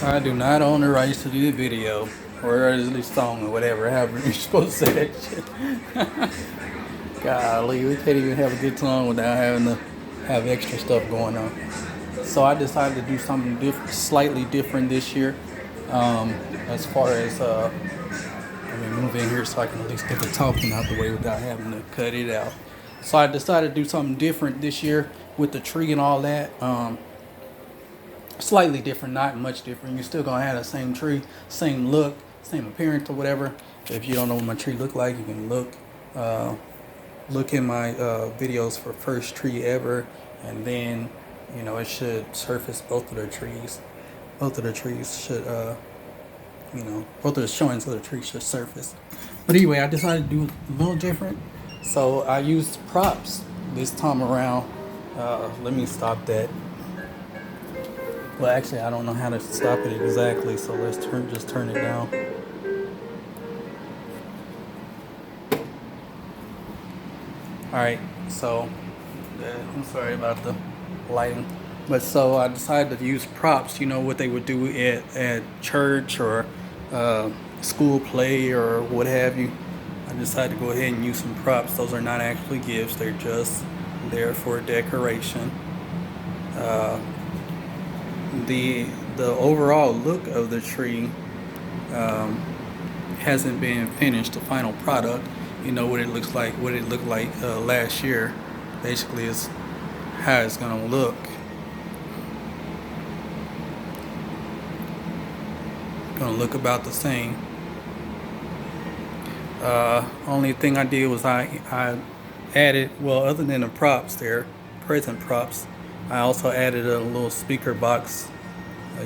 I do not own the rights to the video or the song or whatever. However, you're supposed to say that shit. Golly, we can't even have a good song without having to have extra stuff going on. So I decided to do something slightly different this year. As far as let me move in here so I can at least get the talking out the way without having to cut it out. So I decided to do something different this year with the tree and all that. Slightly different, not much different. You're still gonna have the same tree, same look, same appearance or whatever. If you don't know what my tree look like, you can look in my videos for first tree ever, and then it should surface both of the trees. Both of the trees should both of the showings of the tree should surface. But anyway, I decided to do a little different. So I used props this time around. Let me stop that. Well, actually, I don't know how to stop it exactly, so let's just turn it down. All right, so I'm sorry about the lighting, but so I decided to use props. You know what they would do at church or school play or what have you. I decided to go ahead and use some props. Those are not actually gifts; they're just there for decoration. The overall look of the tree hasn't been finished. The final product, what it looks like, what it looked like last year, basically is how it's gonna look. Gonna look about the same. Only thing I did was I added, well, other than the props there, present props, I also added a little speaker box,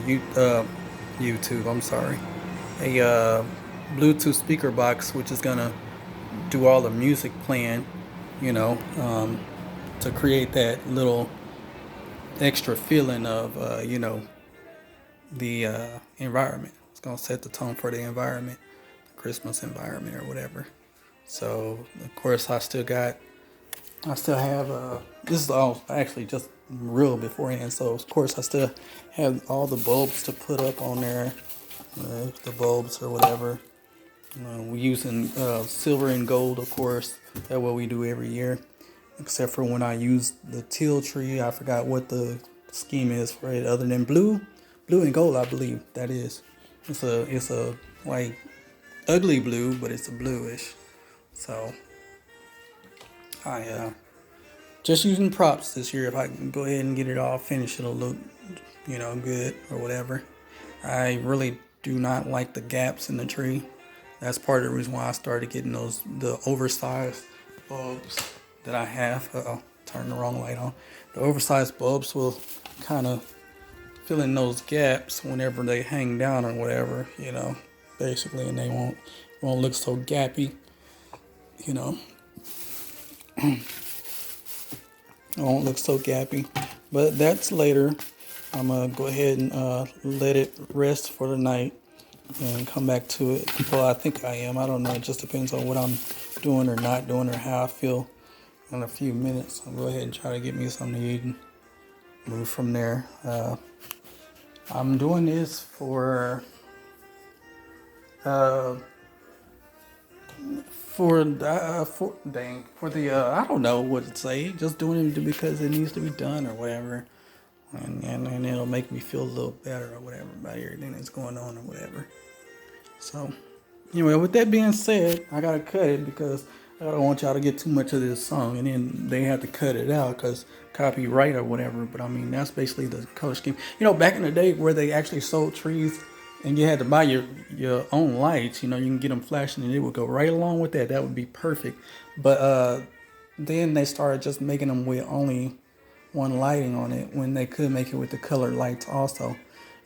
YouTube, I'm sorry, a Bluetooth speaker box, which is gonna do all the music playing, to create that little extra feeling of, the environment. It's gonna set the tone for the environment, the Christmas environment or whatever. So of course I still have this is all actually just real beforehand. So of course I still have all the bulbs to put up on there, the bulbs or whatever. We're using silver and gold, of course. That's what we do every year, except for when I use the teal tree. I forgot what the scheme is for it, other than blue and gold. I believe that is. It's a like ugly blue, but it's a bluish. So I just using props this year. If I can go ahead and get it all finished, it'll look, good or whatever. I really do not like the gaps in the tree. That's part of the reason why I started getting the oversized bulbs that I have. Turn the wrong light on. The oversized bulbs will kind of fill in those gaps whenever they hang down or whatever, basically, and they won't look so gappy, It won't look so gappy, but that's later. I'm gonna go ahead and let it rest for the night and come back to it. Well, I think I am. I don't know. It just depends on what I'm doing or not doing or how I feel in a few minutes. I'll go ahead and try to get me something to eat and move from there. I'm doing this for the I don't know what to say. Just doing it because it needs to be done or whatever, and it'll make me feel a little better or whatever about everything that's going on or whatever. So anyway, with that being said, I gotta cut it because I don't want y'all to get too much of this song and then they have to cut it out because copyright or whatever. But I mean, that's basically the color scheme. Back in the day where they actually sold trees and you had to buy your own lights, you can get them flashing and it would go right along with that. That would be perfect. But then they started just making them with only one lighting on it when they could make it with the colored lights also.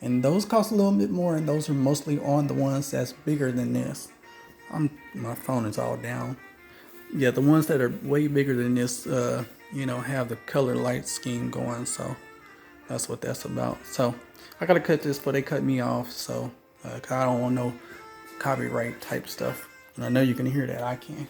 And those cost a little bit more, and those are mostly on the ones that's bigger than this. My phone is all down. Yeah, the ones that are way bigger than this, have the color light scheme going. So that's what that's about. So I gotta cut this before they cut me off. So 'cause I don't want no copyright type stuff. And I know you can hear that. I can.